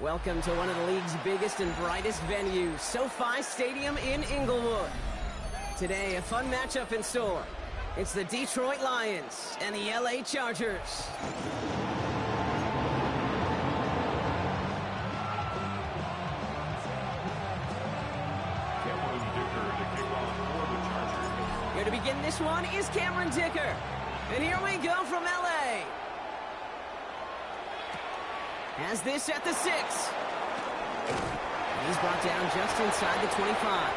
Welcome to one of the league's biggest and brightest venues, SoFi Stadium in Inglewood. Today, a fun matchup in store. It's the Detroit Lions and the LA Chargers. Here to begin this one is Cameron Dicker. And here we go from LA. Has this at the 6. And he's brought down just inside the 25.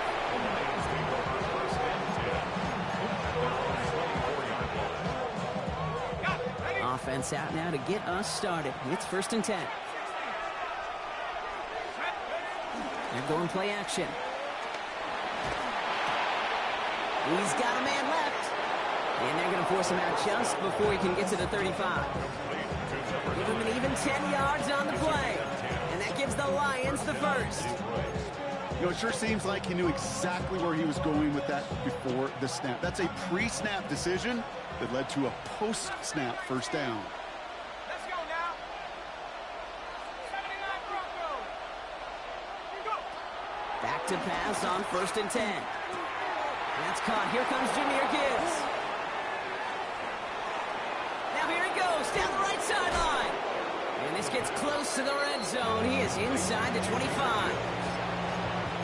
Offense out now to get us started. It's 1st and 10. They're going play action. He's got a man left. And they're going to force him out just before he can get to the 35. Give him an even 10 yards on the play. And that gives the Lions the first. You know, it sure seems like he knew exactly where he was going with that before the snap. That's a pre-snap decision that led to a post-snap first down. Let's go now. 79 Broncos. Here you go. Back to pass on 1st and 10. That's caught. Here comes Jahmyr Gibbs. Now here he goes down the right sideline. And this gets close to the red zone. He is inside the 25.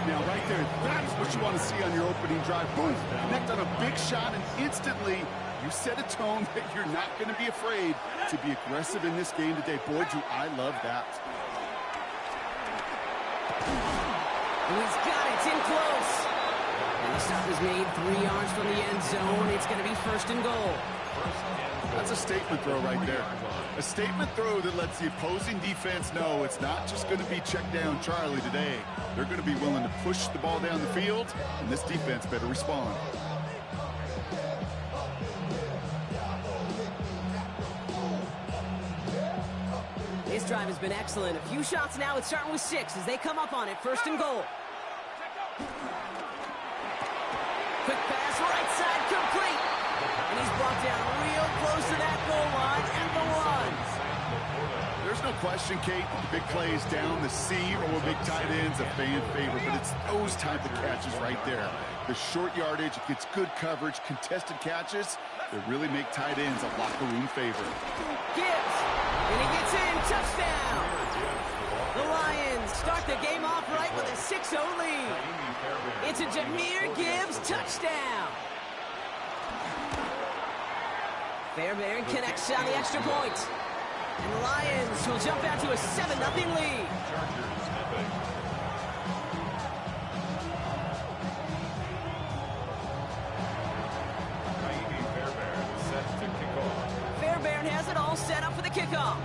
Now right there, that's what you want to see on your opening drive. Boom, connect on a big shot, and instantly you set a tone that you're not going to be afraid to be aggressive in this game today. Boy, do I love that. And he's got it in close. And the stop is made 3 yards from the end zone. It's going to be 1st and goal. That's a statement throw right there. A statement throw that lets the opposing defense know it's not just going to be check down Charlie today. They're going to be willing to push the ball down the field, and this defense better respond. This drive has been excellent. A few shots now. It's starting with 6 as they come up on it. 1st and goal. Quick pass, right side, complete. And he's brought down real close to that goal line at the 1. There's no question, Kate, the big plays down the seam or big tight ends a fan favorite, but it's those type of catches right there. The short yardage, it gets good coverage, contested catches that really make tight ends a locker room favorite. Gibbs, and he gets in, touchdown. The Lions start the game off right with a 6-0 lead. It's a Jahmyr Gibbs touchdown. Fairbairn connects on the extra point. And the Lions will jump out to a 7-0 lead. Fairbairn has it all set up for the kickoff.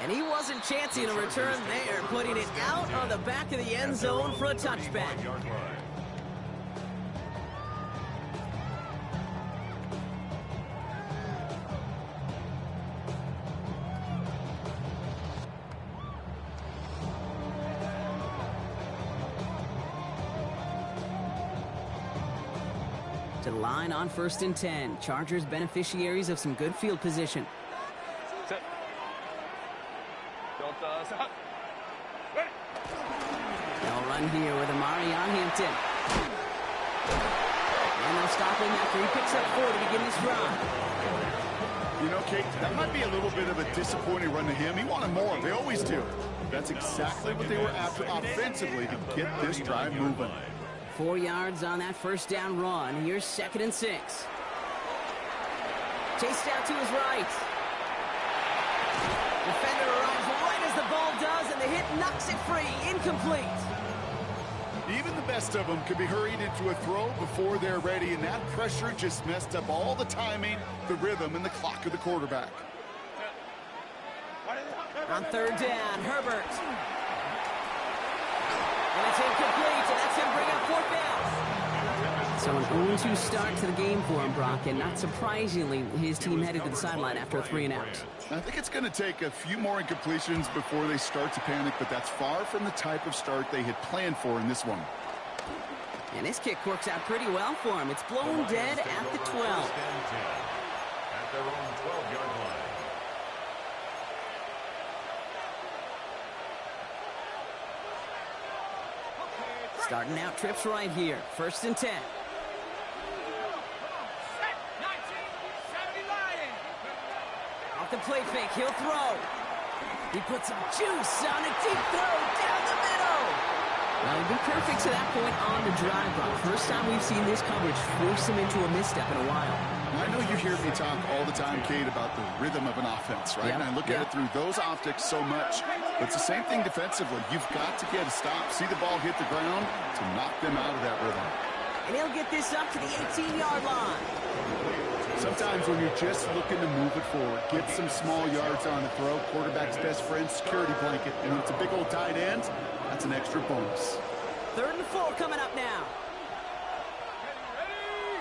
And he wasn't chancing a return there, putting it out on the back of the end zone for a touchback. To the line on 1st and 10. Chargers beneficiaries of some good field position. Set. Delta. They'll run here with Amari on Hampton. And they'll stop him after he picks up 4 to begin this run. You know, Kate, that might be a little bit of a disappointing run to him. He wanted more. They always do. That's exactly what they were after offensively to get this drive moving. 4 yards on that 1st down run. Here's 2nd and 6. Chased out to his right. Defender arrives right as the ball does, and the hit knocks it free. Incomplete. Even the best of them could be hurried into a throw before they're ready, and that pressure just messed up all the timing, the rhythm, and the clock of the quarterback. On 3rd down, Herbert. And it's incomplete, and that's going to bring up 4th down. So an 0-2 start to the game for him, Brock, and not surprisingly, his team headed to the sideline after a 3-and-out. I think it's going to take a few more incompletions before they start to panic, but that's far from the type of start they had planned for in this one. And this kick works out pretty well for him. It's blown dead at the 12. At their own 12-yard line. Starting out trips right here. 1st and 10. Set. 1970 Lions. Off the play fake, he'll throw. He puts some juice on a deep throw down the middle. Well, he'd be perfect to that point on the drive, but first time we've seen this coverage force him into a misstep in a while. I know you hear me talk all the time, Kate, about the rhythm of an offense, right? Yep. And I look at it through those optics so much. But it's the same thing defensively. You've got to get a stop, see the ball hit the ground to knock them out of that rhythm. And he'll get this up to the 18-yard line. Sometimes when you're just looking to move it forward, get some small yards on the throw, quarterback's best friend, security blanket. And when it's a big old tight end, that's an extra bonus. 3rd and 4 coming up now. Ready?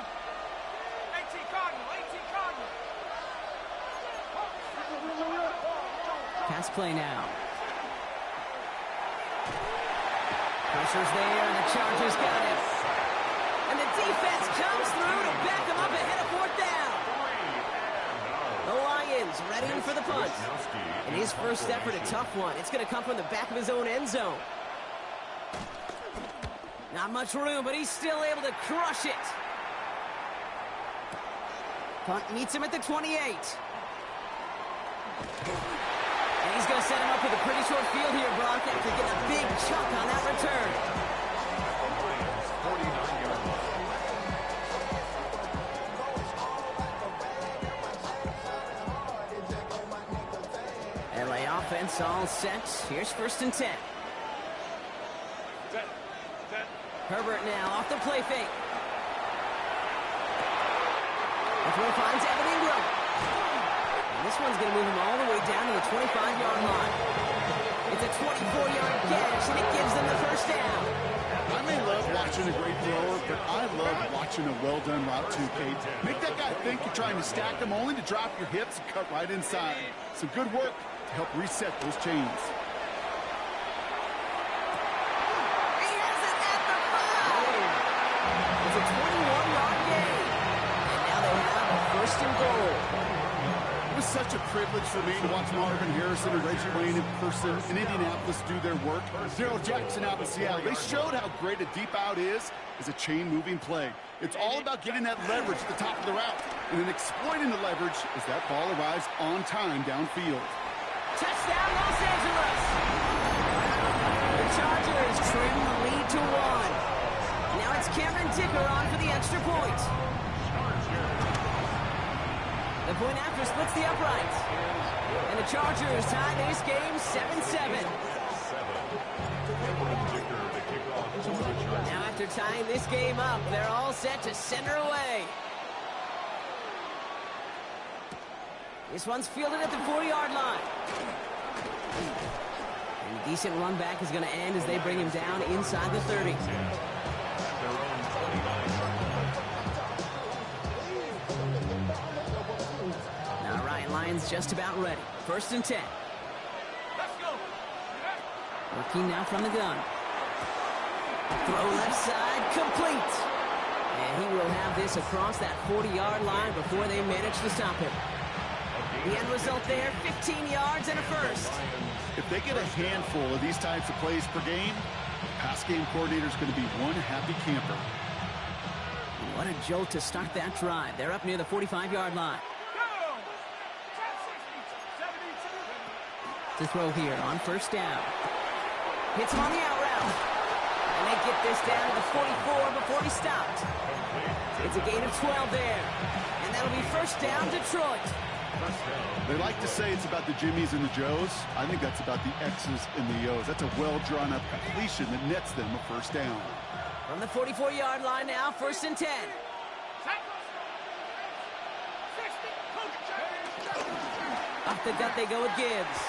18 Cardinal. 18 Cardinal. Pass play now. Pressure's there, and the Chargers got him. And the defense comes through to back him up ahead of 4th down. The Lions ready for the punt. And his first effort, a tough one. It's going to come from the back of his own end zone. Not much room, but he's still able to crush it. Punt meets him at the 28. And he's going to set him up with a pretty short field here, Brock, after getting a big chunk on that return. LA offense all set. Here's 1st and 10. Set. Herbert now off the play fake. The throw finds Evan Ingram. And this one's going to move him all the way down to the 25-yard line. It's a 24-yard catch, and it gives them the 1st down. I may love watching a great thrower, but I love watching a well-done route too, Kate. Make that guy think you're trying to stack him only to drop your hips and cut right inside. Some good work to help reset those chains. It's a 21-yard gain. And now they have a 1st and goal. It was such a privilege for me to watch Marvin Harrison and Reggie Wayne in person in Indianapolis do their work. Daryl Jackson out in Seattle. They showed how great a deep out is as a chain-moving play. It's all about getting that leverage at the top of the route and then exploiting the leverage as that ball arrives on time downfield. Touchdown, Los Angeles. The Chargers trim the lead to 1. Now it's Cameron Dicker on for the extra point. The point after splits the uprights. And the Chargers tie this game 7-7. Now after tying this game up, they're all set to center away. This one's fielded at the 40-yard line. And a decent run back is going to end as they bring him down inside the 30. All right, Lions just about ready. 1st and 10. Let's go. Working now from the gun. Throw left side, complete. And he will have this across that 40-yard line before they manage to stop him. The end result there, 15 yards and a 1st. If they get a handful of these types of plays per game, the pass game coordinator is going to be one happy camper. What a jolt to start that drive. They're up near the 45-yard line. Go. 10-60, 72. To throw here on 1st down. Hits him on the out route. And they get this down to the 44 before he stopped. It's a gain of 12 there. And that'll be 1st down, Detroit. They like to say it's about the Jimmies and the Joes. I think that's about the X's and the O's. That's a well-drawn-up completion that nets them a 1st down. From the 44-yard line now, 1st and 10. Off the gut they go with Gibbs.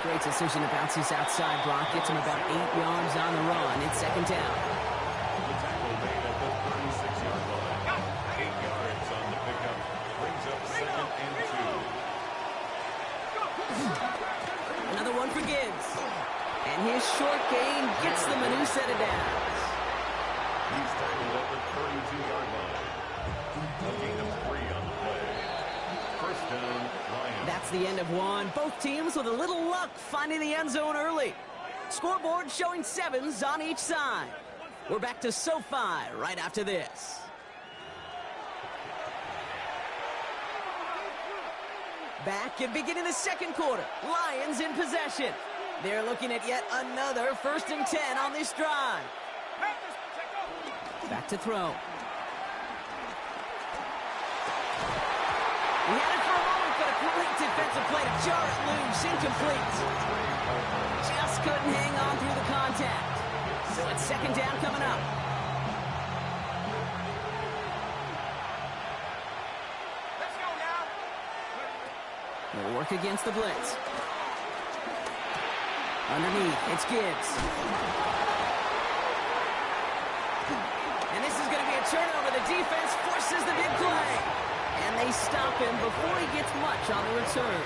Great decision to bounce this outside block. Gets him about 8 yards on the run. It's 2nd down. The tackle made at the 36-yard line. 8 yards on the pickup. Brings up 2nd and 2. Another one for Gibbs. And his short gain gets them a new set of downs. He's tackled at the 32-yard line. A gain of 3 on the play. 1st down, Lions. That's the end of one. Both teams with a little luck finding the end zone early. Scoreboard showing 7s on each side. We're back to SoFi right after this. Back and beginning the second quarter. Lions in possession. They're looking at yet another 1st and 10 on this drive. Back to throw. He had it for a moment, but a great defensive play to jar it loose. Incomplete. Just couldn't hang on through the contact. So it's 2nd down coming up. Let's go now. They'll work against the blitz. Underneath, it's Gibbs. And this is going to be a turnover. The defense forces the big play. And they stop him before he gets much on the return.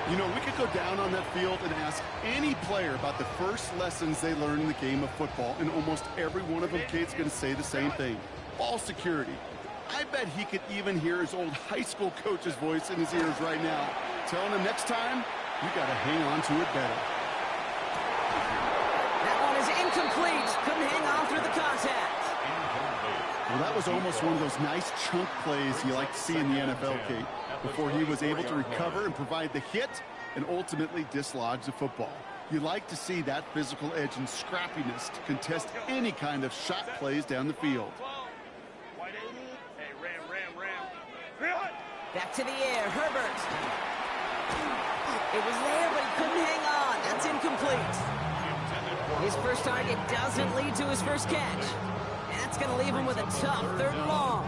You know, we could go down on that field and ask any player about the first lessons they learned in the game of football, and almost every one of them kids going to say the same thing. Ball security. I bet he could even hear his old high school coach's voice in his ears right now, telling him next time, you got to hang on to it better. That one is incomplete. Couldn't hang on through the contact. Well, that was almost one of those nice chunk plays you like to see in the NFL, Kate, before he was able to recover and provide the hit and ultimately dislodge the football. You like to see that physical edge and scrappiness to contest any kind of shot plays down the field. Hey, ram. Back to the air, Herbert. It was there, but he couldn't hang on. That's incomplete. His first target doesn't lead to his first catch. That's going to leave him with a tough 3rd and long.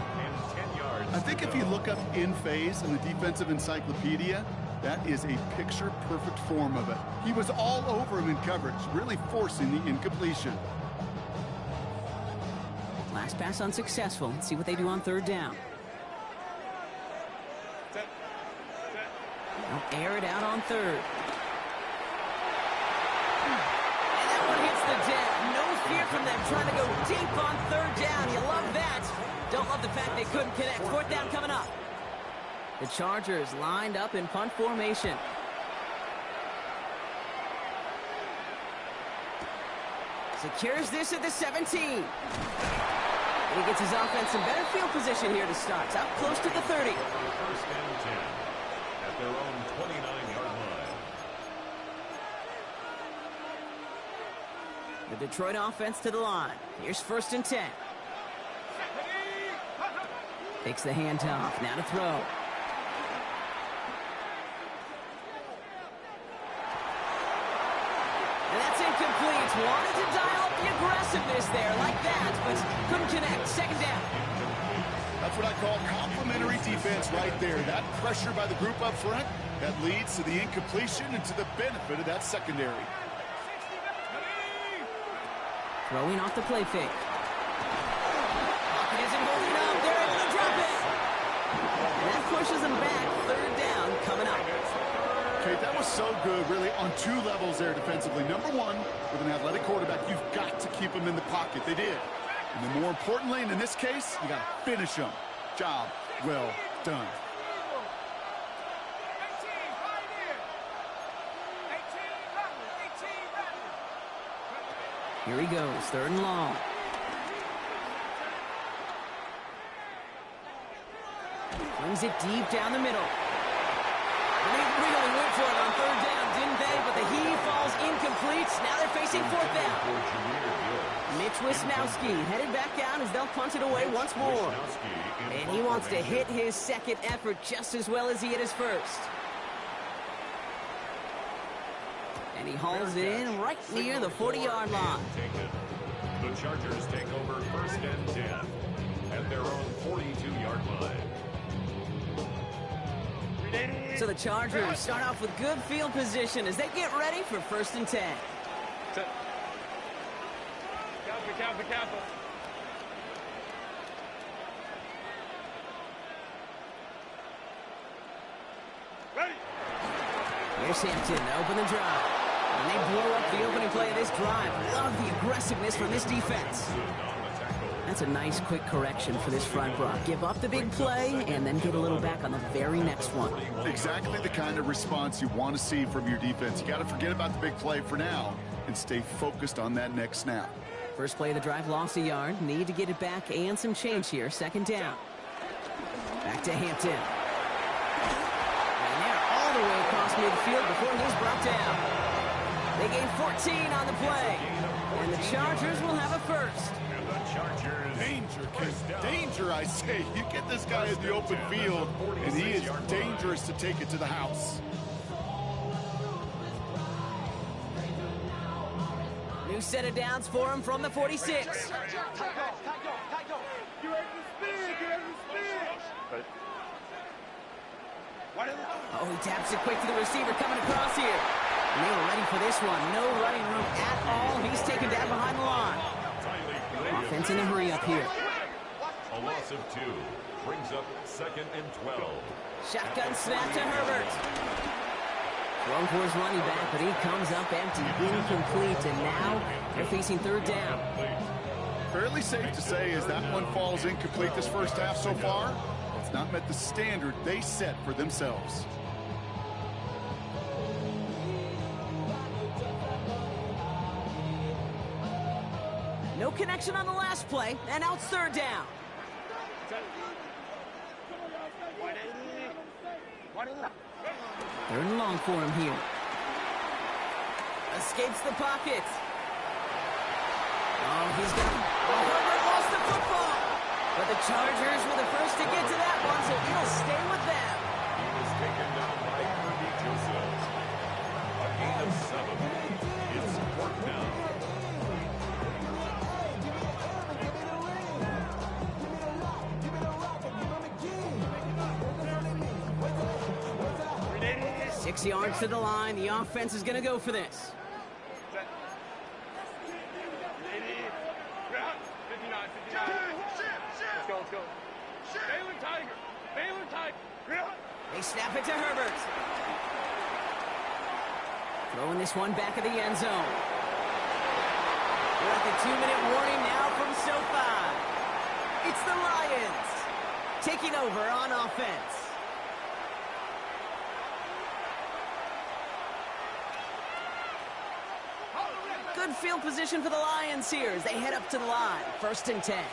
I think if you look up in phase in the defensive encyclopedia, that is a picture-perfect form of it. He was all over him in coverage, really forcing the incompletion. Last pass unsuccessful. Let's see what they do on 3rd down. They'll air it out on 3rd. And that one hits the deck. No fear from them trying to go deep on 3rd down. You love that. Don't love the fact they couldn't connect. 4th down coming up. The Chargers lined up in punt formation. Secures this at the 17. He gets his offense in better field position here to start. It's up close to the 30. 1st and 10 at their own 29-yard line. The Detroit offense to the line. Here's 1st and 10. Takes the handoff. Now to throw. And that's incomplete. Wanted to dial up the aggressiveness there like that, but couldn't connect. 2nd down. That's what I call complimentary defense right there. That pressure by the group up front, that leads to the incompletion and to the benefit of that secondary. Throwing off the play fake. Pocket isn't holding up. They're able to drop it. And that pushes them back. 3rd down coming up. Okay, that was so good, really, on 2 levels there defensively. Number one, with an athletic quarterback, you've got to keep him in the pocket. They did. And then more importantly, and in this case, you got to finish him. Job well done. Here he goes, 3rd and long. Brings it deep down the middle. And they really went for it on 3rd down, didn't they? But the heave falls incomplete. Now they're facing 4th down. Mitch Wisnowski headed back down as they'll punt it away once more. And he wants to hit his 2nd effort just as well as he hit his 1st. And he hauls it in right near the 40-yard line. The Chargers take over 1st and 10 at their own 42-yard line. So the Chargers start off with good field position as they get ready for 1st and 10. Careful. Ready. Here's Hampton to open the drive. And they blow up the opening play of this drive. Love the aggressiveness from this defense. That's a nice quick correction for this front row. Give up the big play and then get a little back on the very next one. Exactly the kind of response you want to see from your defense. You got to forget about the big play for now and stay focused on that next snap. First play of the drive, lost a yard. Need to get it back and some change here. Second down. Back to Hampton. And they're all the way across midfield before he's brought down. They gain 14 on the play. And the Chargers will have a first. And the Chargers. Danger, kid. Danger, I say. You get this guy in the open field, and he is dangerous to take it to the house. New set of downs for him from the 46. Oh, he taps it quick to the receiver coming across here. And they were ready for this one. No running room at all. He's taken down behind the line. Offense in a hurry up here. A loss of 2 brings up 2nd and 12. Shotgun snap to Herbert. Thrown for his running back, but he comes up empty, incomplete, and now they're facing third down. Fairly safe to say as that one falls incomplete this first half so far, it's not met the standard they set for themselves. No connection on the last play, and now it's third down. Third and long for him here. Escapes the pocket. Oh, he's got him. Oh, Herbert lost the football. But the Chargers were the first to get to that one, so it'll stay with them. He was taken down by Kirby Joseph. A gain of 7. It's 4th down. Six yards to the line. The offense is going to go for this. Let's go. Baylor Tiger. They snap it to Herbert. Throwing this one back of the end zone. We're at the 2-minute warning now from SoFi. It's the Lions taking over on offense. Good field position for the Lions here as they head up to the line. 1st and 10.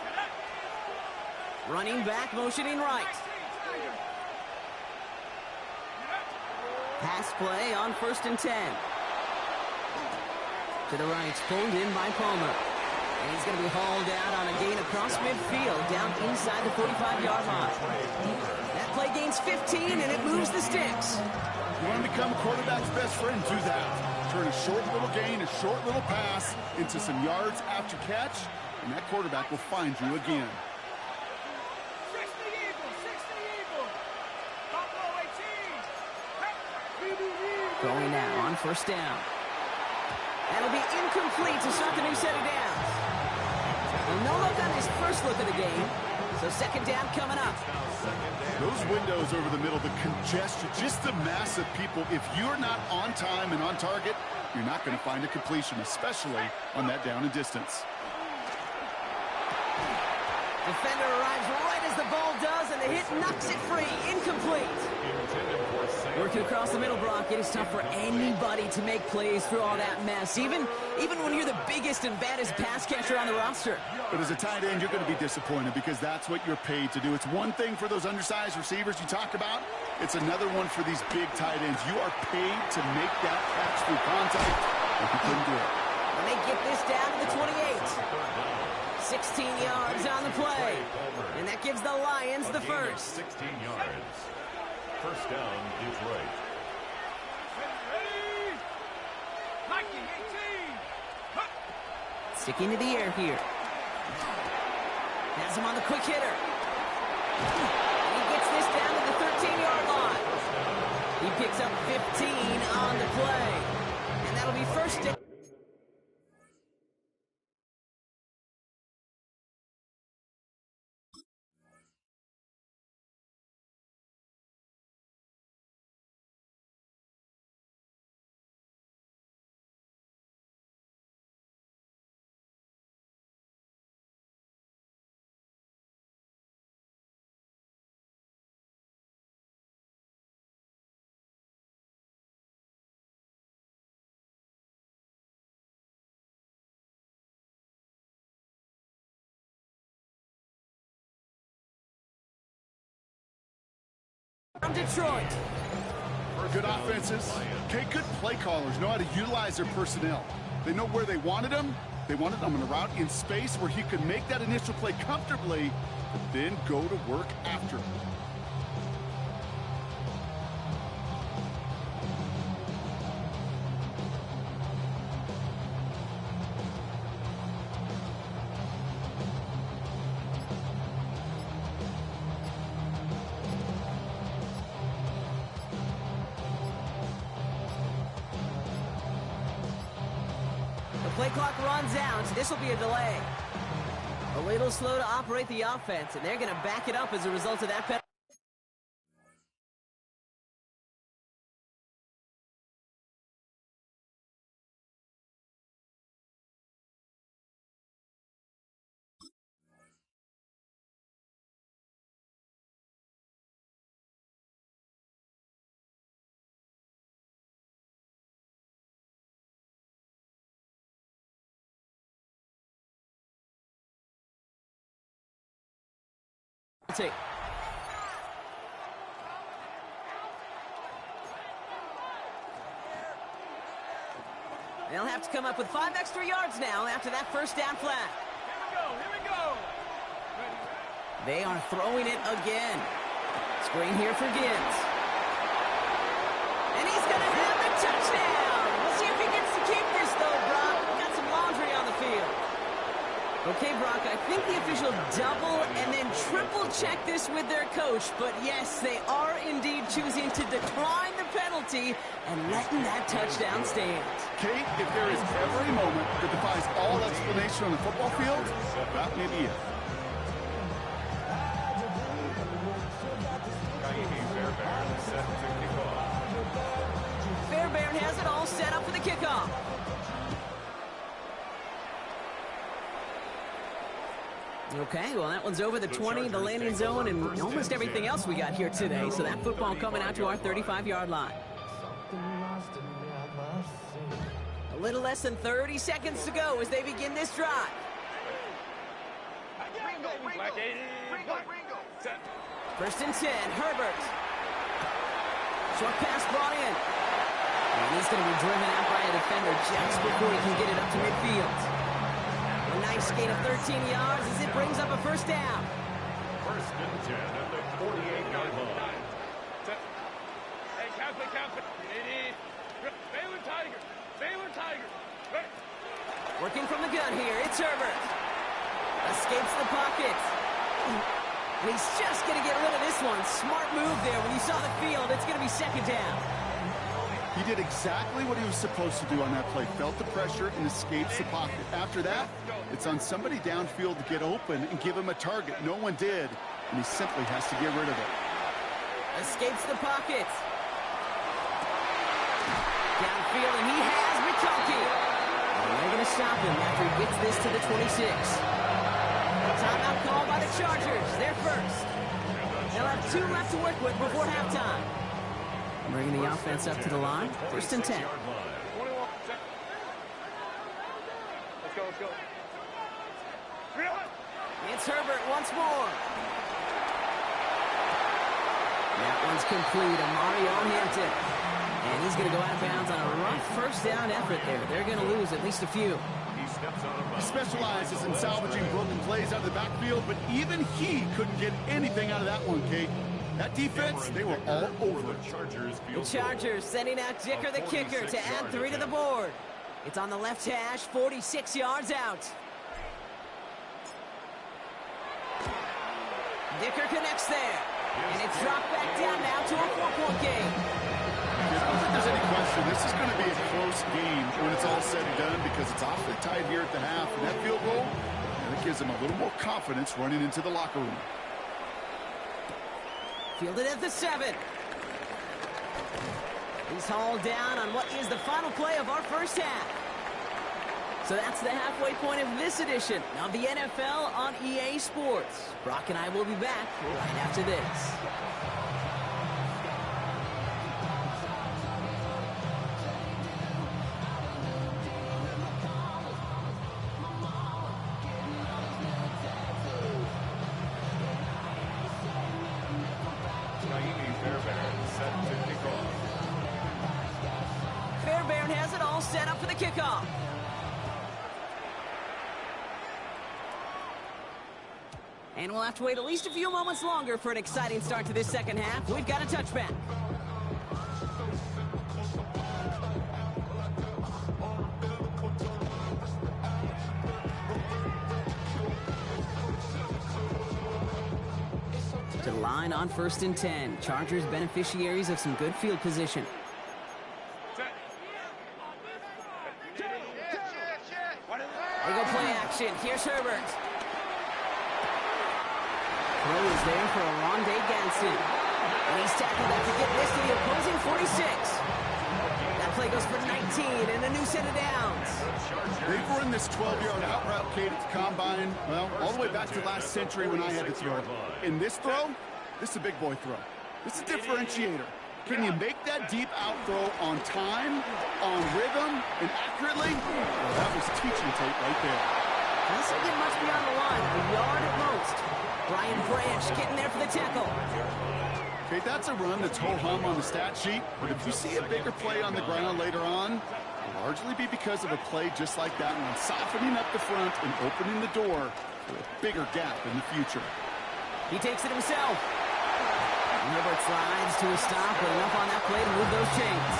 Running back, motioning right. Pass play on 1st and 10. To the right, pulled in by Palmer. And he's going to be hauled out on a gain across midfield, down inside the 45-yard line. That play gains 15, and it moves the sticks. You want to become a quarterback's best friend, do that. Turn a short little gain, a short little pass into some yards after catch, and that quarterback will find you again. 60 Eagles. Buffalo 18. Going now on 1st down. That'll be incomplete to start the new set of downs. Well, no look on his first look of the game, so 2nd down coming up. Those windows over the middle, the congestion, just the mass of people. If you're not on time and on target, you're not going to find a completion, especially on that down and distance. Defender arrives right as the ball does, and the hit knocks it free. Incomplete. Working across the middle, Brock, it is tough for anybody to make plays through all that mess, even when you're the biggest and baddest pass catcher on the roster. But as a tight end, you're going to be disappointed because that's what you're paid to do. It's one thing for those undersized receivers you talk about. It's another one for these big tight ends. You are paid to make that catch through contact, and you couldn't do it. And they get this down to the 28. 16 yards on the play. And that gives the Lions the first. 16 yards. 1st down, Detroit. Mikey 18. Sticking to the air here. Has him on the quick hitter. And he gets this down to the 13-yard line. He picks up 15 on the play. And that'll be 1st down. From Detroit. Good offenses. Okay, good play callers know how to utilize their personnel. They know where they wanted them. They wanted them on a route in space where he could make that initial play comfortably, but then go to work after. Play clock runs out, so this will be a delay. A little slow to operate the offense, and they're going to back it up as a result of that penalty. They'll have to come up with 5 extra yards now after that first down flag. Here we go. They are throwing it again. Screen here for Gibbs. And he's going to have the touchdown. We'll see if he gets to keep this, though, Brock. Got some laundry on the field. Okay, Brock, I think the official double and then triple check this with their coach. But yes, they are indeed choosing to decline the penalty and letting that touchdown stand. Kate, if there is ever a moment that defies all explanation on the football field, that may be it. Fairbairn has it all set up for the kickoff. Okay, well, that one's over the 20, the landing zone, and almost everything else we got here today. So that football coming out to our 35-yard line. A little less than 30 seconds to go as they begin this drive. First and 10, Herbert. Short pass brought in. And he's going to be driven out by a defender just before he can get it up to midfield. A nice gain of 13 yards as it brings up a first down. First and 10 at the 48-yard line. Hey, Catholic. Baylor Tiger. Working from the gun here, it's Herbert. Escapes the pocket. And he's just going to get rid of this one. Smart move there. When you saw the field, it's going to be second down. He did exactly what he was supposed to do on that play. Felt the pressure and escapes the pocket. After that, it's on somebody downfield to get open and give him a target. No one did, and he simply has to get rid of it. Escapes the pocket. Downfield, and he has McConkey. And they're going to stop him after he gets this to the 26. Timeout call by the Chargers. They're first. They'll have 2 left to work with before halftime. Bringing the offense up to the line. First and 10. Let's go. It's Herbert once more. That one's complete. Mario Hampton. And he's going to go out of bounds on a rough first down effort there. They're going to lose at least a few. He specializes in salvaging broken plays out of the backfield, but even he couldn't get anything out of that one, Kate. That defense, they were all over it. The Chargers sending out Dicker the kicker to add 3 to the board. It's on the left hash, 46 yards out. Dicker connects there. And it's dropped back down now to a 4-point game. I don't think there's any question. This is going to be a close game when it's all said and done because it's awfully tight here at the half. And that field goal, that gives them a little more confidence running into the locker room. Fielded at the 7. He's hauled down on what is the final play of our first half. So that's the halfway point of this edition of the NFL on EA Sports. Brock and I will be back right after this. all set up for the kickoff. And we'll have to wait at least a few moments longer for an exciting start to this second half. We've got a touchback. To the line on 1st and 10. Chargers beneficiaries of some good field position. They go play action. Here's Herbert. Throw is there for a long day Gadsden. And he's tackled after getting this to the opposing 46. That play goes for 19 and a new set of downs. They've run this 12-yard out route, Kate, at the combine, well, all the way back to last century when I had to throw. In this throw, this is a big boy throw. This is a differentiator. Can you make that deep out throw on time, on rhythm, and accurately? Well, that was teaching tape right there. Doesn't get much beyond the line, a yard at most. Brian Branch getting there for the tackle. Okay, that's a run that's ho-hum on the stat sheet, but if you see a bigger play on the ground later on, it'll largely be because of a play just like that one, softening up the front and opening the door for a bigger gap in the future. He takes it himself. Herbert slides to a stop, but enough on that play to move those chains.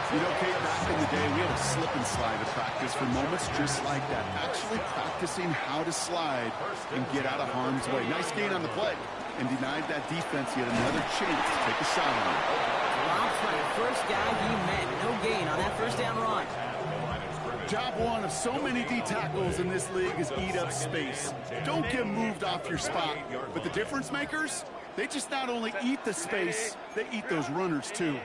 You know, Kate, back in the day, we had a slip and slide to practice for moments just like that. Actually practicing how to slide and get out of harm's way. Nice gain on the play, and denied that defense yet another chance to take a shot on it. Dropped by the first guy he met. No gain on that first down run. Job one of so many D tackles in this league is eat up space. Don't get moved off your spot. But the difference makers, they just not only eat the space, they eat those runners too.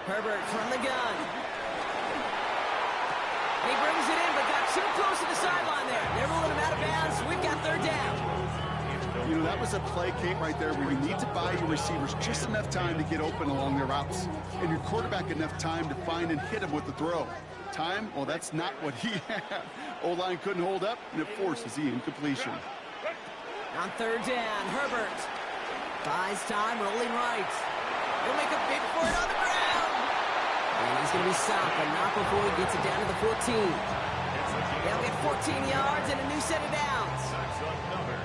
Herbert from the gun. He brings it in, but got too close to the sideline there. They're rolling him out of bounds. We've got 3rd down. You know, that was a play, Kate, right there where you need to buy your receivers just enough time to get open along their routes. And your quarterback enough time to find and hit him with the throw. Time? Well, that's not what he had. O-line couldn't hold up, and it forces the incompletion. On 3rd down, Herbert buys time, rolling right. He'll make a big for it on the ground. And he's going to be stopped, but not before he gets it down to the 14. They'll get 14 yards and a new set of downs.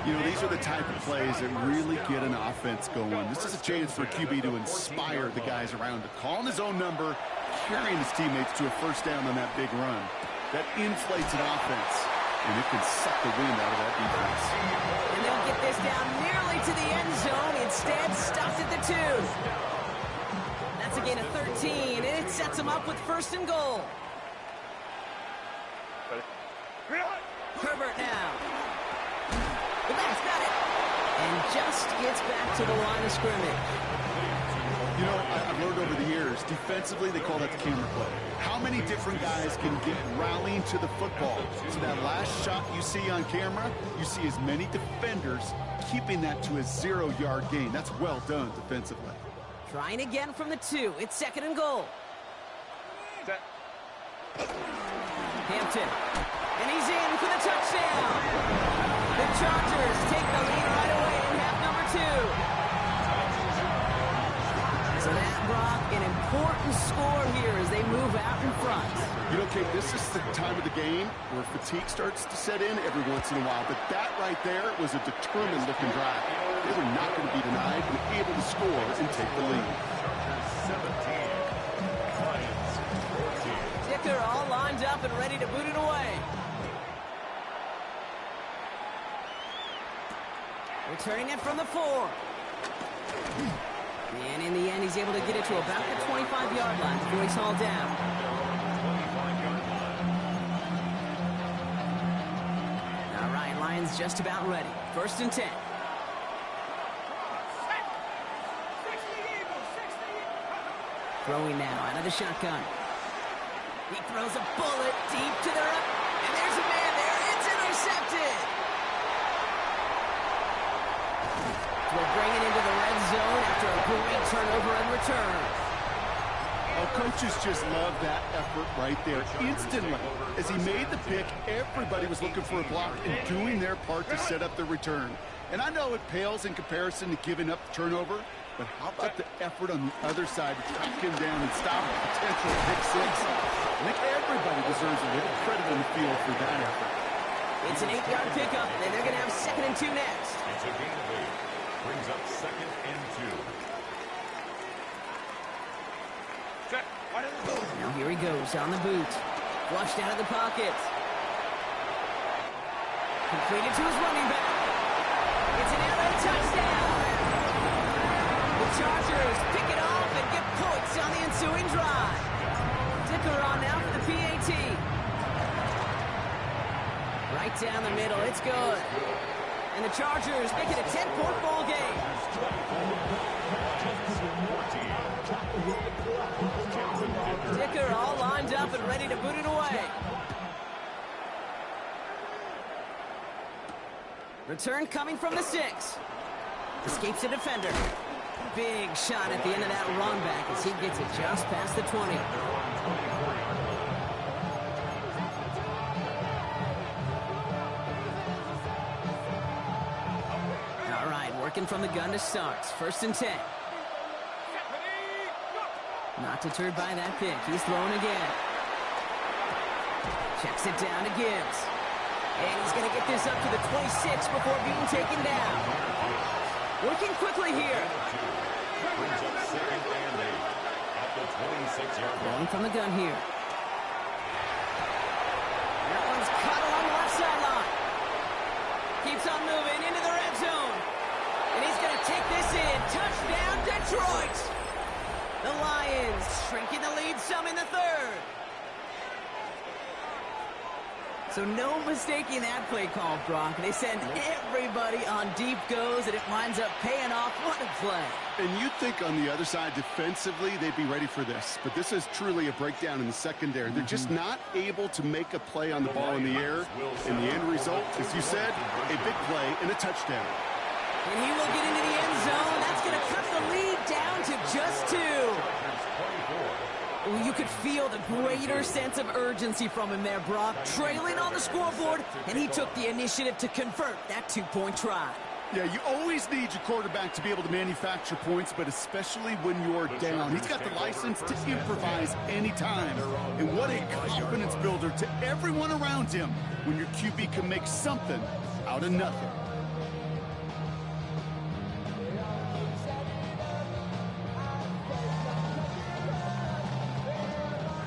You know, these are the type of plays that really get an offense going. This is a chance for a QB to inspire the guys around him. Calling his own number, carrying his teammates to a 1st down on that big run. That inflates an offense, and it can suck the wind out of that defense. And they'll get this down nearly to the end zone. Instead, stopped at the 2. That's a gain of 13, and it sets them up with 1st and goal. Herbert now. The back's got it. And just gets back to the line of scrimmage. You know, I've learned over the years, defensively, they call that the camera play. How many different guys can get rallying to the football? So that last shot you see on camera, you see as many defenders keeping that to a 0-yard gain. That's well done defensively. Trying again from the 2. It's 2nd and goal. Hampton. And he's in for the touchdown. The Chargers take the lead right away in half number 2. So that brought an important score here as they move out in front. You know, Kate, this is the time of the game where fatigue starts to set in every once in a while. But that right there was a determined-looking drive. They were not going to be denied and able to score and take the lead. Dicker all lined up and ready to boot it away. Returning it from the 4. And in the end, he's able to get it to about the 25-yard line before he's hauled down. All right, Lions just about ready. 1st and 10. Throwing now out of the shotgun. He throws a bullet deep to the right. And there's a man there. It's intercepted. We'll bring it into the red zone after a great turnover and return. Oh, coaches just love that effort right there. Instantly, as he made the pick, everybody was looking for a block and doing their part to set up the return. And I know it pales in comparison to giving up the turnover, but how about the effort on the other side to track him down and stop a potential pick six? I think everybody deserves a little credit on the field for that effort. It's an 8-yard pickup, and they're going to have 2nd and 2 next. It's a gain of 8. Brings up 2nd and 2. Now here he goes on the boot. Flushed out of the pocket. Completed to his running back. It's an LA touchdown. The Chargers pick it off and get points on the ensuing drive. Dicker on now for the PAT. Right down the middle. It's good. And the Chargers make it a 10-point ball game. Dicker all lined up and ready to boot it away. Return coming from the 6. Escapes a defender. Big shot at the end of that run back as he gets it just past the 20. All right, working from the gun to start. 1st and 10. Not deterred by that pick. He's throwing again. Checks it down to Gibbs. And he's going to get this up to the 26 before being taken down. Working quickly here. Brings up 2nd and 8 at the 26-yard line. Going from the gun here. That one's caught along the left sideline. Keeps on moving into the red zone. And he's going to take this in. Touchdown, Detroit. The Lions shrinking the lead some in the 3rd. So no mistaking that play call, Brock. They send everybody on deep goes, and it winds up paying off. What a play. And you'd think on the other side defensively they'd be ready for this. But this is truly a breakdown in the secondary. They're just not able to make a play on the ball in the air. And the end result, as you said, a big play and a touchdown. And he will get into the end zone. That's going to cut the lead down to just 2. Well, you could feel the greater sense of urgency from him there, Brock. Trailing on the scoreboard, and he took the initiative to convert that 2-point try. Yeah, you always need your quarterback to be able to manufacture points, but especially when you're down. He's got the license to improvise anytime. And what a confidence builder to everyone around him when your QB can make something out of nothing.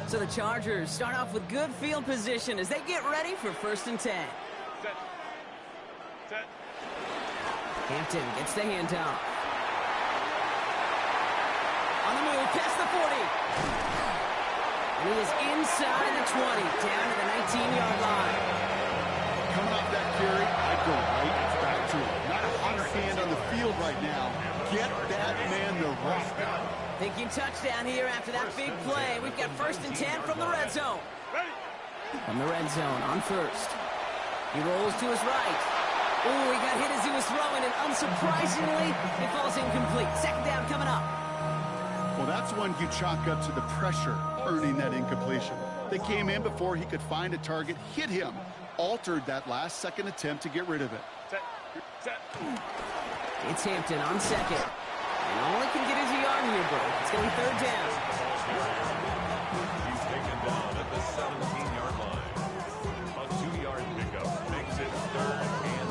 So the Chargers start off with good field position as they get ready for 1st and 10. Set. Hampton gets the handoff. On the move, past the 40. And he is inside the 20, down to the 19-yard line. Coming off that carry, I'd go right back to him. Not a hotter hand on the field right now. Get that man the rock. Thinking touchdown here after that big play. We've got 1st and 10 from the red zone. From the red zone on 1st. He rolls to his right. Ooh, he got hit as he was throwing, and unsurprisingly, it falls incomplete. 2nd down coming up. Well, that's one you chalk up to the pressure earning that incompletion. They came in before he could find a target, hit him, altered that last second attempt to get rid of it. Set. It's Hampton on 2nd. And all he can get is a yard here, bro. It's going to be 3rd down. He's taken down at the 17-yard line. A 2-yard pickup makes it 3rd and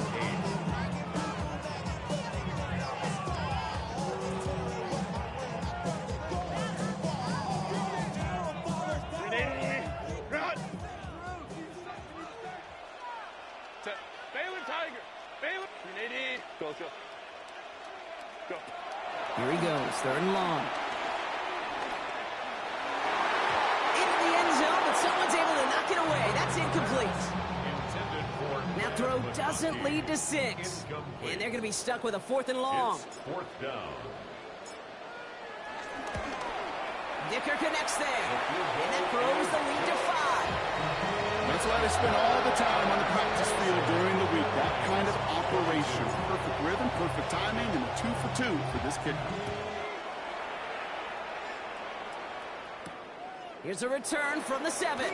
8. Run. Set. Balin Tiger. Balin. 380. Go. Here he goes, 3rd and long. Into the end zone, but someone's able to knock it away. That's incomplete. That throw doesn't lead to 6. And they're going to be stuck with a 4th and long. It's 4th down. Dicker connects there. And that throws the lead to 5. That's why they spend all the time on the practice field during the week. That kind of operation. Perfect rhythm, perfect timing, and 2 for 2 for this kicker. Here's a return from the 7. In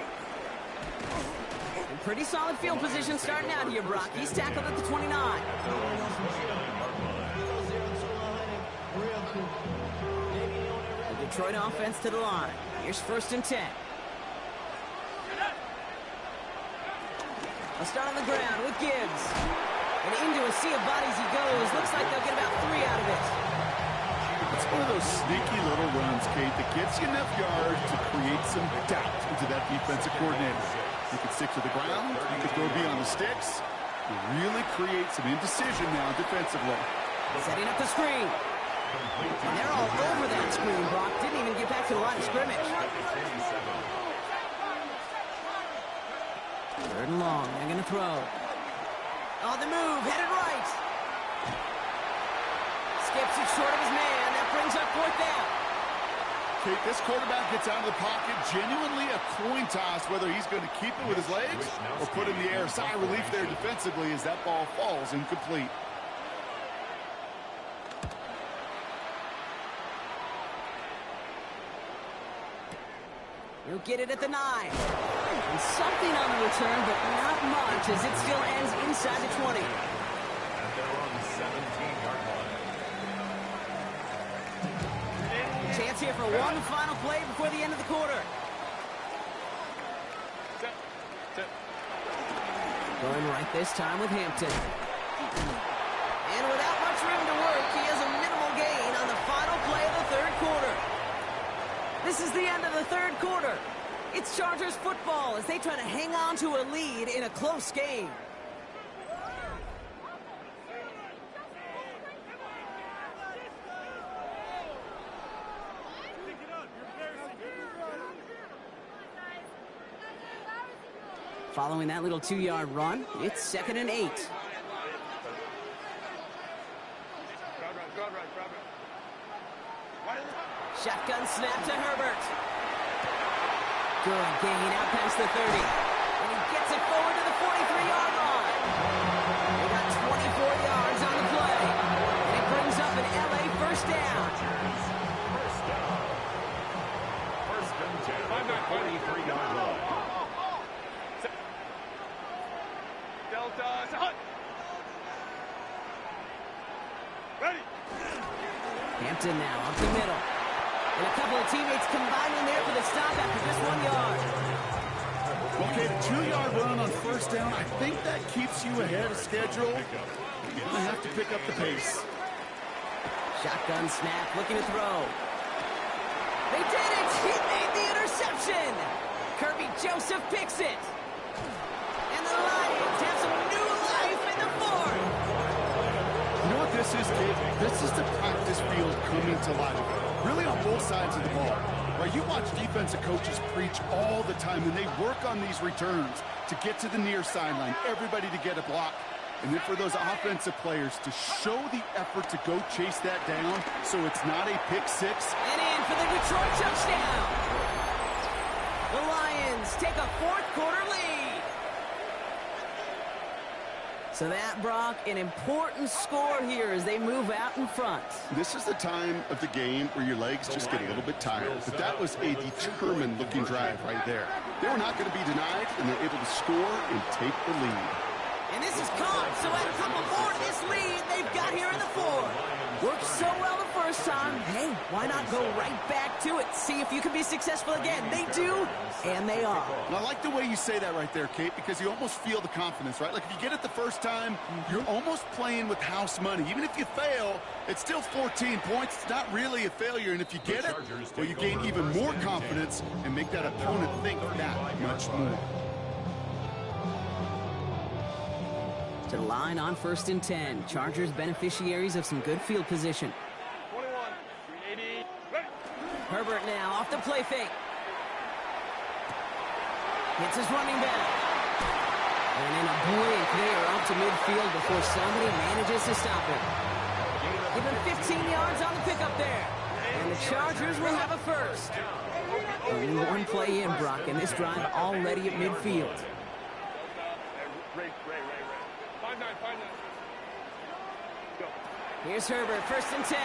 pretty solid field position starting out here, Brock. He's tackled at the 29. The Detroit offense to the line. Here's 1st and 10. I'll start on the ground with Gibbs. And into a sea of bodies he goes. Looks like they'll get about 3 out of it. It's one of those sneaky little runs, Kate, that gets you enough yards to create some doubt into that defensive coordinator. You can stick to the ground. You can throw beyond the sticks. You really create some indecision now defensively. Setting up the screen. And they're all over that screen, Brock. Didn't even get back to the line of scrimmage. 3rd and long. They're going to throw. On the move. Headed right. Skips it short of his man. That brings up 4th down. Kate, this quarterback gets out of the pocket. Genuinely a coin toss whether he's going to keep it with his legs or put in the air. Sigh of relief there defensively as that ball falls incomplete. He'll get it at the 9. And something on the return, but not much as it still ends inside the 20. And they're on the 17-yard line. Chance here for one final play before the end of the quarter. Going right this time with Hampton. And without much room to work, he has a minimal gain on the final play of the 3rd quarter. This is the end of the 3rd quarter. It's Chargers football as they try to hang on to a lead in a close game. Following that little 2-yard run, it's 2nd and 8. Shotgun snap to Herbert. Good gain out past the 30. And he gets it forward to the 43-yard line. They got 24 yards on the play. And it brings up an LA 1st down. First and 10 on the 43-yard line. Delta. Ready. Hampton now up the middle. And a couple of teammates combining there for the stop after just 1 yard. Okay, the 2-yard run on 1st down, I think that keeps you ahead of schedule. You're going to have to pick up the pace. Shotgun snap, looking to throw. They did it! He made the interception! Kirby Joseph picks it. And the Lions have some new life in the 4th. You know what this is, kid? This is the practice field coming to life. Really on both sides of the ball. Right, you watch defensive coaches preach all the time, and they work on these returns to get to the near sideline, everybody to get a block. And then for those offensive players to show the effort to go chase that down so it's not a pick 6. And in for the Detroit touchdown. The Lions take a 4th quarter lead. So that, Brock, an important score here as they move out in front. This is the time of the game where your legs just get a little bit tired. But that was a determined-looking drive right there. They were not going to be denied, and they're able to score and take the lead. And this is caught, so add a couple more to this lead they've got here in the 4th. Worked so well the first time. Hey, why not go right back to it? See if you can be successful again. They do, and they are. And I like the way you say that right there, Kate, because you almost feel the confidence, right? Like if you get it the first time, you're almost playing with house money. Even if you fail, it's still 14 points. It's not really a failure. And if you get it, well, you gain even more confidence and make that opponent think that much more. To the line on 1st and 10. Chargers beneficiaries of some good field position. 21. 380. Ready. Herbert now off the play fake. Hits his running back. And in a blink, they are off to midfield before somebody manages to stop him. Give him 15 yards on the pickup there. And the Chargers will have a 1st. Only 1 play in, Brock, and this drive already at midfield. Here's Herbert, 1st and 10.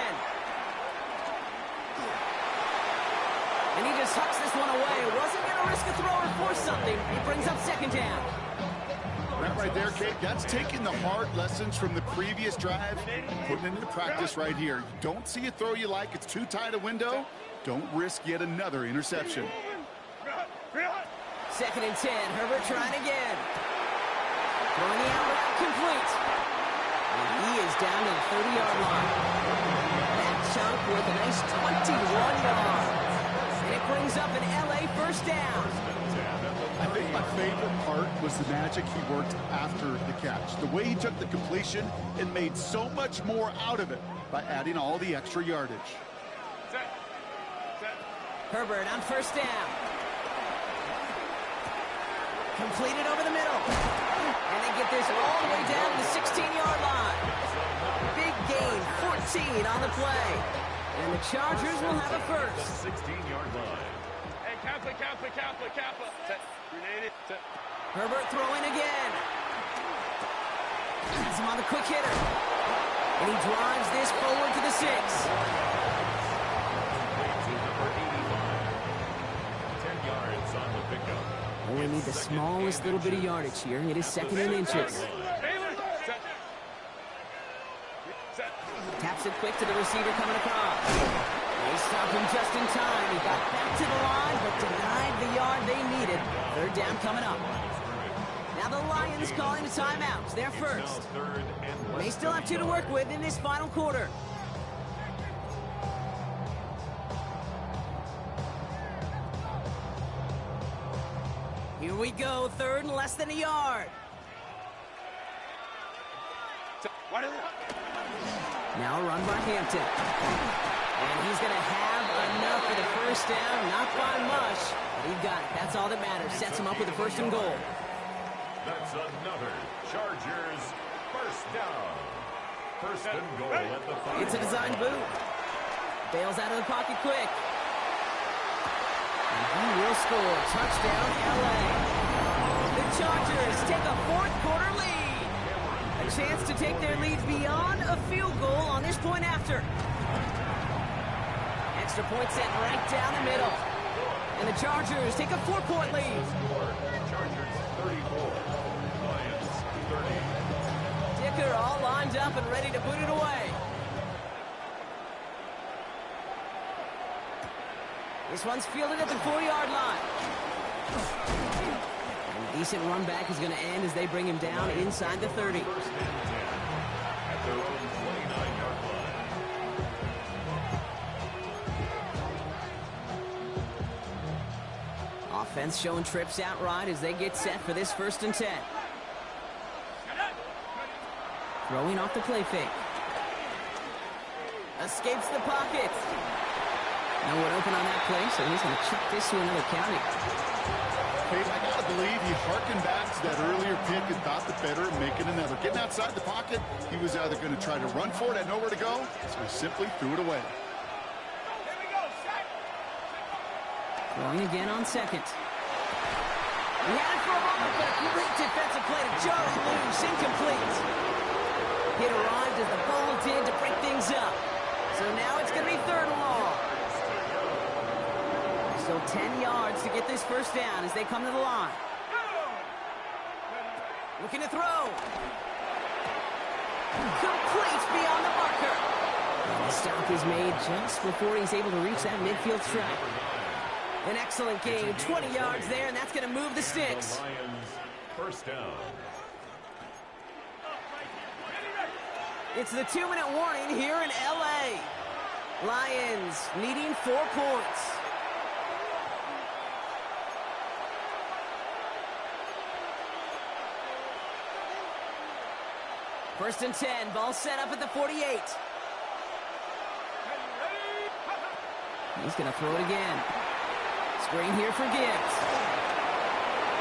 And he just hucks this one away. Wasn't going to risk a throw or force something. He brings up second down. That right there, Kate, that's taking the hard lessons from the previous drive, putting it into practice right here. You don't see a throw you like, it's too tight a window. Don't risk yet another interception. Second and 10, Herbert trying again. Throwing the out route complete. And he is down to the 30-yard line. That chunk with a nice 21 yards. And it brings up an LA first down. I think my favorite part was the magic he worked after the catch. The way he took the completion and made so much more out of it by adding all the extra yardage. Herbert on first down. Completed over the middle. And they get this all the way down to the 16-yard line. Big gain, 14 on the play. And the Chargers will have a first. 16-yard line. Hey, Kappa. Herbert throwing again. Has him on the quick hitter. And he drives this forward to the 6. Only need the smallest little bit of yardage here. It is second in inches. Taps it quick to the receiver coming across. They stop him just in time. He got back to the line, but denied the yard they needed. Third down coming up. Now the Lions calling a timeout. They're first. They still have 2 to work with in this final quarter. Here we go, third and less than a yard. Now a run by Hampton. And he's going to have enough for the first down. Not by much, but he got it. That's all that matters. Sets him up with a first and goal. That's another Chargers first down. First and goal at the 5. It's a design boot. Bails out of the pocket quick. And he will score. Touchdown, LA. The Chargers take a fourth quarter lead. A chance to take their lead beyond a field goal on this point after. Extra point set right down the middle. And the Chargers take a 4-point lead. Chargers 34, Lions 30. Dicker all lined up and ready to put it away. This one's fielded at the 4-yard line. And a decent run back is going to end as they bring him down inside the 30. First and 10 at their own 29-yard line. Offense showing trips out right as they get set for this first and 10. Throwing off the play fake. Escapes the pocket. No one open on that play, so he's going to chuck this to another county. Hey, I got to believe he harkened back to that earlier pick and thought the better of making another. Getting outside the pocket, he was either going to try to run for it, had nowhere to go, so he simply threw it away. Throwing again on second. He had it for a moment, but a great defensive play to Charlie loose, incomplete. Hit arrived as the ball did to break things up. So now it's going to be third and long. Still 10 yards to get this first down as they come to the line. Looking to throw. Complete beyond the marker. And the stop is made just before he's able to reach that midfield strike. An excellent game, 20 yards there, and that's going to move the sticks. Lions first down. It's the 2-minute warning here in LA. Lions needing 4 points. First and 10, ball set up at the 48. He's going to throw it again. Screen here for Gibbs.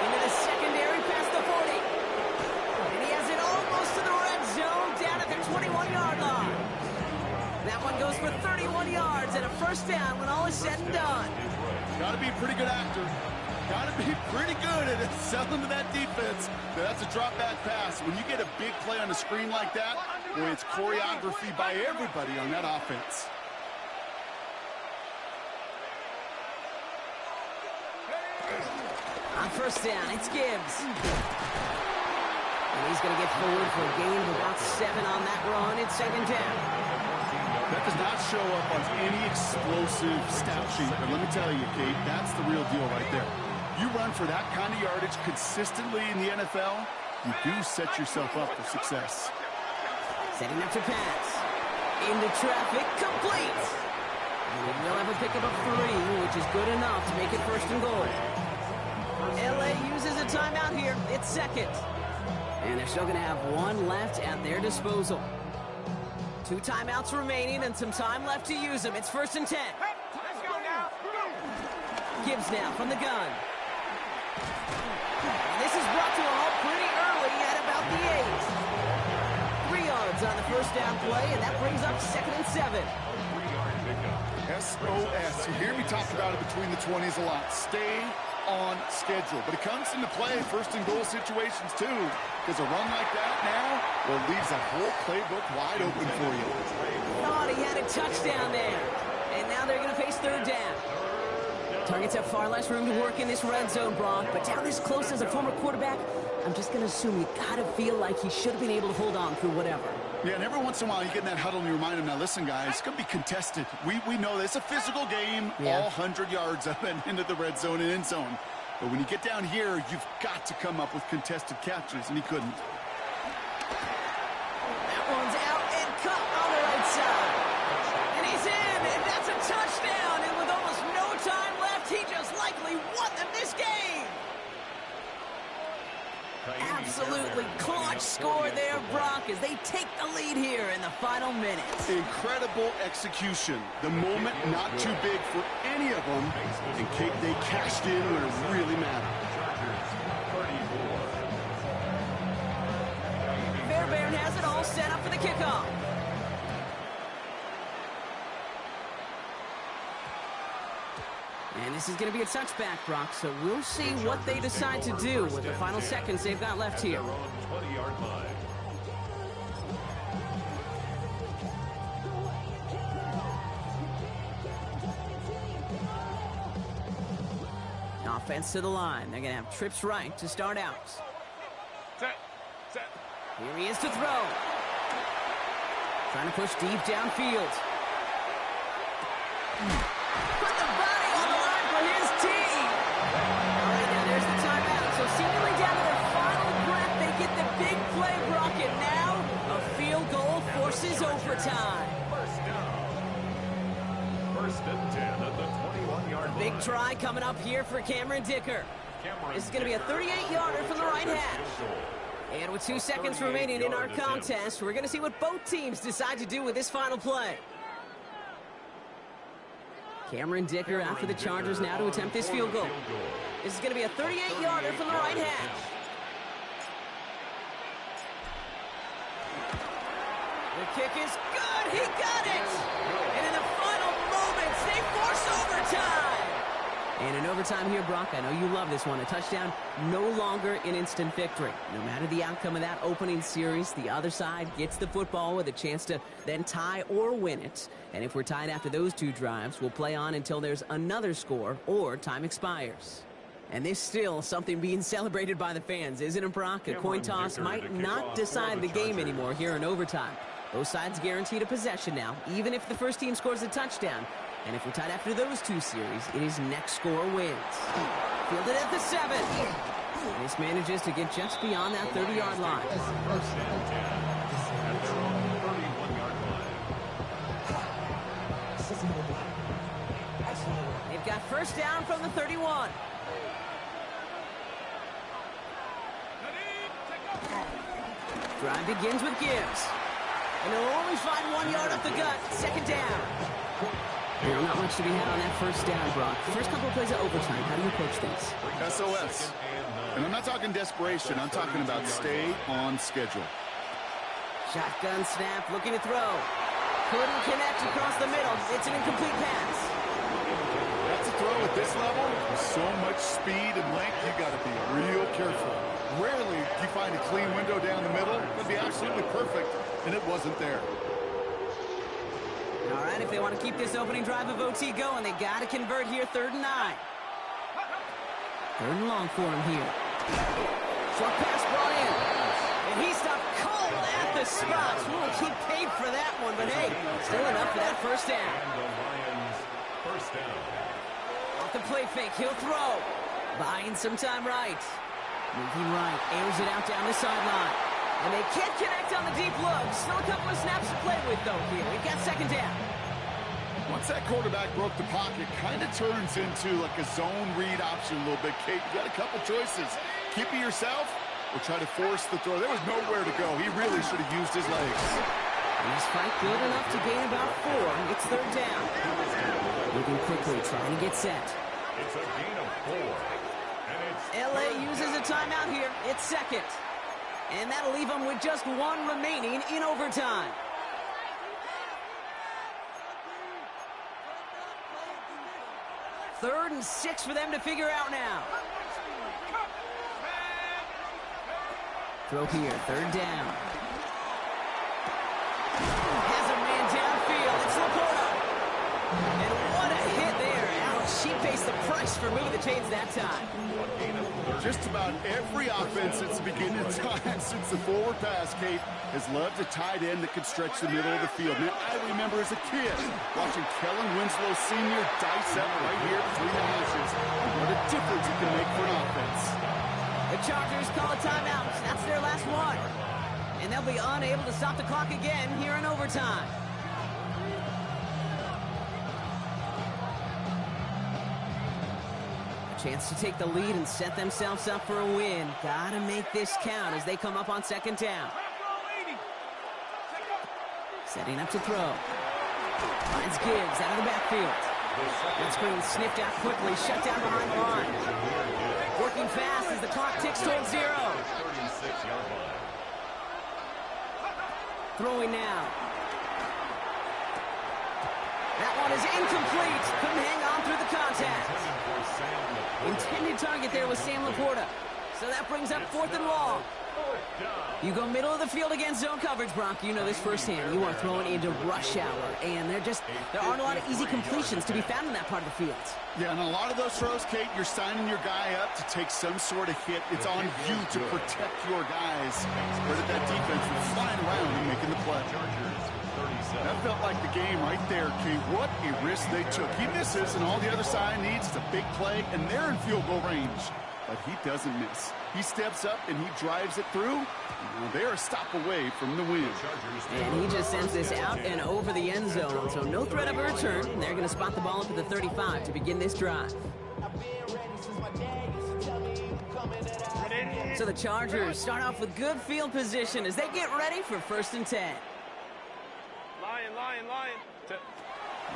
Into the secondary past the 40. And he has it almost to the red zone down at the 21-yard line. That one goes for 31 yards and a first down when all is said and done. Got to be a pretty good actor. Got to be pretty good at selling to that defense. That's a drop back pass. When you get a big play on a screen like that, boy, it's choreography by everybody on that offense. first down. It's Gibbs. And he's going to get forward for a gain of about 7 on that run. It's 2nd down. That does not show up on any explosive stat sheet, but let me tell you, Kate, that's the real deal right there. You run for that kind of yardage consistently in the NFL, you do set yourself up for success. Setting up to pass. Into traffic, complete. And he will have a pickup of 3, which is good enough to make it 1st and goal. LA uses a timeout here. It's 2nd. And they're still going to have 1 left at their disposal. 2 timeouts remaining and some time left to use them. It's 1st and 10. Let's go now. Gibbs now from the gun. And this is brought to a halt pretty early at about the 8. 3 yards on the first down play, and that brings up 2nd and 7. SOS. You hear me talk about it between the 20s a lot. Stay on schedule. But it comes into play in 1st and goal situations too. Because a run like that now, well, leaves that whole playbook wide open for you. Thought he had a touchdown there. And now they're going to face 3rd down. Targets have far less room to work in this red zone, Brock. But down this close as a former quarterback, I'm just going to assume you got to feel like he should have been able to hold on through whatever. Yeah, and every once in a while you get in that huddle and you remind him, now listen, guys, it's going to be contested. We know this. It's a physical game, all 100 yards up and into the red zone and end zone. But when you get down here, you've got to come up with contested catches, and he couldn't. That one's out and cut on the right side. And he's in, and that's a touchdown. And with almost no time left, he just likely won them this game. Absolutely clutch score there, Brock, as they take the lead here in the final minutes. Incredible execution. The moment not too big for any of them, and Kate, they cashed in when it really mattered. Fairbairn has it all set up for the kickoff. And this is going to be a touchback, Brock, so we'll see what they decide to do with the final seconds they've got left here. 20-yard line. Offense to the line. They're going to have trips right to start out. Set. Here he is to throw. Trying to push deep downfield. Put the body on the line for his team. All right, now there's the timeout. So seemingly down to their final breath, they get the big play, Brock, and now a field goal forces overtime. First down. 1st and 10 at the 21-yard line. Big try coming up here for Cameron Dicker. This is going to be a 38-yarder from the right hash. And with 2 seconds remaining in our contest, we're going to see what both teams decide to do with this final play. Cameron Dicker after the Chargers now to attempt this field goal. This is going to be a 38-yarder from the right hash. The kick is good. He got it. And in the final moments, they force overtime. And in overtime here, Brock, I know you love this one. A touchdown, no longer an instant victory. No matter the outcome of that opening series, the other side gets the football with a chance to then tie or win it. And if we're tied after those 2 drives, we'll play on until there's another score or time expires. And this still something being celebrated by the fans, isn't it, Brock? A coin toss might not decide the game anymore here in overtime. Both sides guaranteed a possession now, even if the first team scores a touchdown. And if we're tied after those 2 series, it is next score wins. Fielded at the 7. And this manages to get just beyond that 30-yard line. First and 10 at their own 31-yard line. They've got first down from the 31. Drive begins with Gibbs. And he'll only find 1 yard up the gut. 2nd down. You know, not much to be had on that first down, Brock. First couple of plays of overtime. How do you approach things? SOS. And I'm not talking desperation. I'm talking about stay on schedule. Shotgun snap, looking to throw. Couldn't connect across the middle. It's an incomplete pass. That's a throw at this level. With so much speed and length, you got to be real careful. Rarely do you find a clean window down the middle. It would be absolutely perfect, and it wasn't there. All right, if they want to keep this opening drive of OT going, they got to convert here, 3rd and 9. Third and long for him here. Short pass brought in. And he stopped cold at the spot. We'll keep paid for that one, but hey, still enough for that first down. And the Lions first down. Off the play fake, he'll throw. Buying some time right. Moving right, airs it out down the sideline. And they can't connect on the deep look. Still a couple of snaps to play with, though, here. We've got second down. Once that quarterback broke the pocket, kind of turns into like a zone read option a little bit, Kate. You got a couple choices. Keep it yourself or try to force the throw. There was nowhere to go. He really should have used his legs. He's fight good enough to gain about 4. It's third down. Moving quickly, trying to get set. It's a gain of 4. And it's LA uses a timeout here. It's second. And that'll leave them with just 1 remaining in overtime. Third and 6 for them to figure out now. Throw here, third down. Has a man downfield. It's Laporta. And what a hit there. Ouch, she pays the price for moving the chains that time. Just about every offense since the beginning of time, since the forward pass, Kate, has loved a tight end that can stretch the middle of the field. Man, I remember as a kid watching Kellen Winslow Sr. dice up right here between the hashes. What a difference it can make for an offense. The Chargers call a timeout. That's their last one. And they'll be unable to stop the clock again here in overtime. Chance to take the lead and set themselves up for a win. Gotta make this count as they come up on second down. Setting up to throw. Finds Gibbs out of the backfield. That screen sniffed out quickly, shut down behind the line. Working fast as the clock ticks towards 0. 36-yard line. Throwing now. That one is incomplete. Couldn't hang on through the contact. Intended target there was Sam Laporta. So that brings up 4th and long. You go middle of the field against zone coverage, Brock. You know this firsthand. You are throwing into rush hour, and there aren't a lot of easy completions to be found in that part of the field. Yeah, and a lot of those throws, Kate, you're signing your guy up to take some sort of hit. It's on you to protect your guys. Where did that defense was flying around and making the play? That felt like the game right there, Kate. What a risk they took. He misses, and all the other side needs is a big play, and they're in field goal range. But he doesn't miss. He steps up, and he drives it through. They're a stop away from the win. And he just sends this out and over the end zone, so no threat of a return. And they're going to spot the ball up at the 35 to begin this drive. So the Chargers start off with good field position as they get ready for 1st and 10. Lion.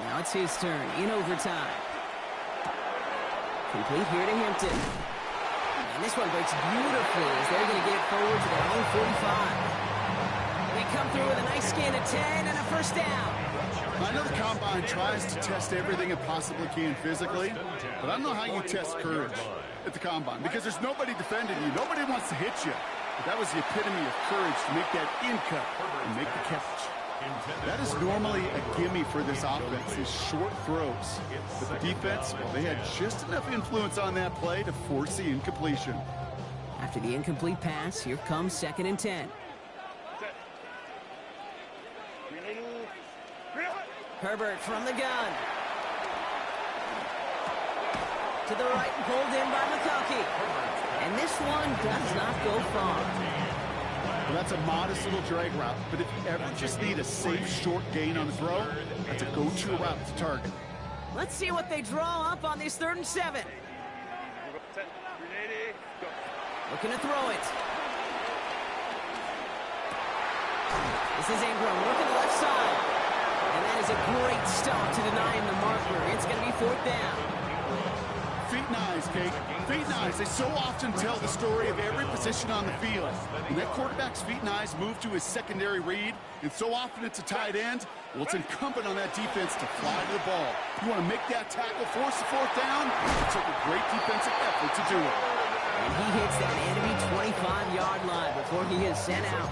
Now it's his turn in overtime. Complete here to Hampton. And this one breaks beautifully as they're going to get it forward to their own 45. They come through with a nice gain of 10 and a first down. I know the Combine tries to test everything it possibly can physically, but I don't know how you test courage at the Combine because there's nobody defending you. Nobody wants to hit you. But that was the epitome of courage to make that in cut and make the catch. That is normally a gimme for this offense, is short throws. But the defense, well, they had just enough influence on that play to force the incompletion. After the incomplete pass, here comes 2nd and 10. Herbert from the gun. To the right and pulled in by McConkey. And this one does not go far. Well, that's a modest little drag route, but if you ever just need a safe short gain on the throw, that's a go-to route to target. Let's see what they draw up on this 3rd and 7. Looking to throw it. This is Ingram working the left side. And that is a great stop to deny him the marker. It's going to be 4th down. Feet and eyes, Kate. Feet and eyes. They so often tell the story of every position on the field. When that quarterback's feet and eyes move to his secondary read, and so often it's a tight end, well, it's incumbent on that defense to fly to the ball. You want to make that tackle, force the 4th down, it took a great defensive effort to do it. And he hits that enemy 25-yard line before he is sent out.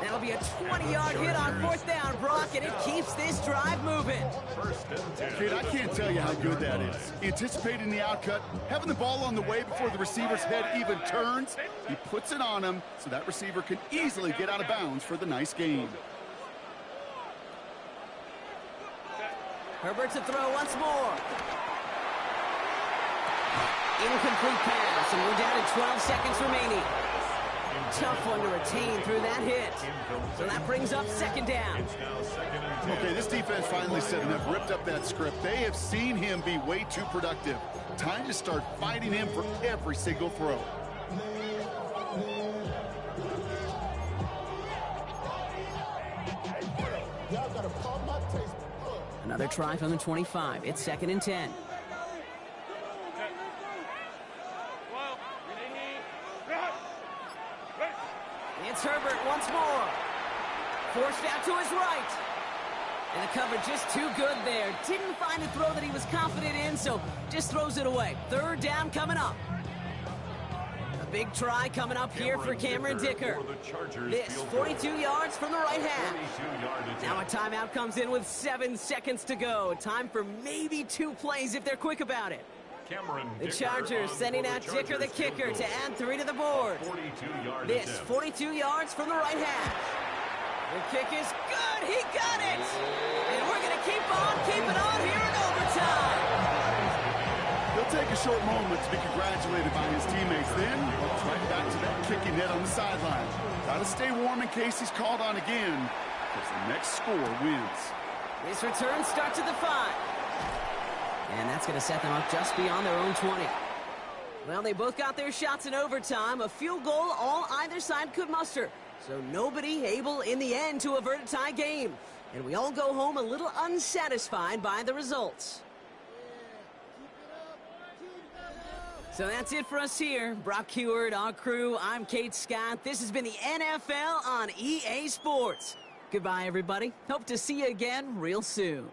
That'll be be a 20-yard hit on fourth down, Brock, and it keeps this drive moving. First and 10. Kid, I can't tell you how good that is. Anticipating the outcut, having the ball on the way before the receiver's head even turns. He puts it on him so that receiver can easily get out of bounds for the nice gain. Herbert to throw once more. Incomplete pass, and we're down to 12 seconds remaining. Tough one to retain through that hit. So that brings up second down. Okay, this defense finally said enough, ripped up that script. They have seen him be way too productive. Time to start fighting him for every single throw. Another try from the 25. It's second and 10. It's Herbert once more. Forced out to his right. And the cover just too good there. Didn't find a throw that he was confident in, so just throws it away. Third down coming up. A big try coming up here for Cameron Dicker. This 42 yards from the right half. Now a timeout comes in with 7 seconds to go. Time for maybe 2 plays if they're quick about it. The Chargers sending out Dicker the kicker to add 3 to the board. This 42 yards from the right half. The kick is good. He got it. And we're going to keep on keeping on here in overtime. He'll take a short moment to be congratulated by his teammates. Then, it's right back to that kicking net on the sideline. Got to stay warm in case he's called on again, because the next score wins. This return starts at the 5. And that's going to set them up just beyond their own 20. Well, they both got their shots in overtime. A field goal all either side could muster. So nobody able in the end to avert a tie game. And we all go home a little unsatisfied by the results. So that's it for us here. Brock Heward, our crew, I'm Kate Scott. This has been the NFL on EA Sports. Goodbye, everybody. Hope to see you again real soon.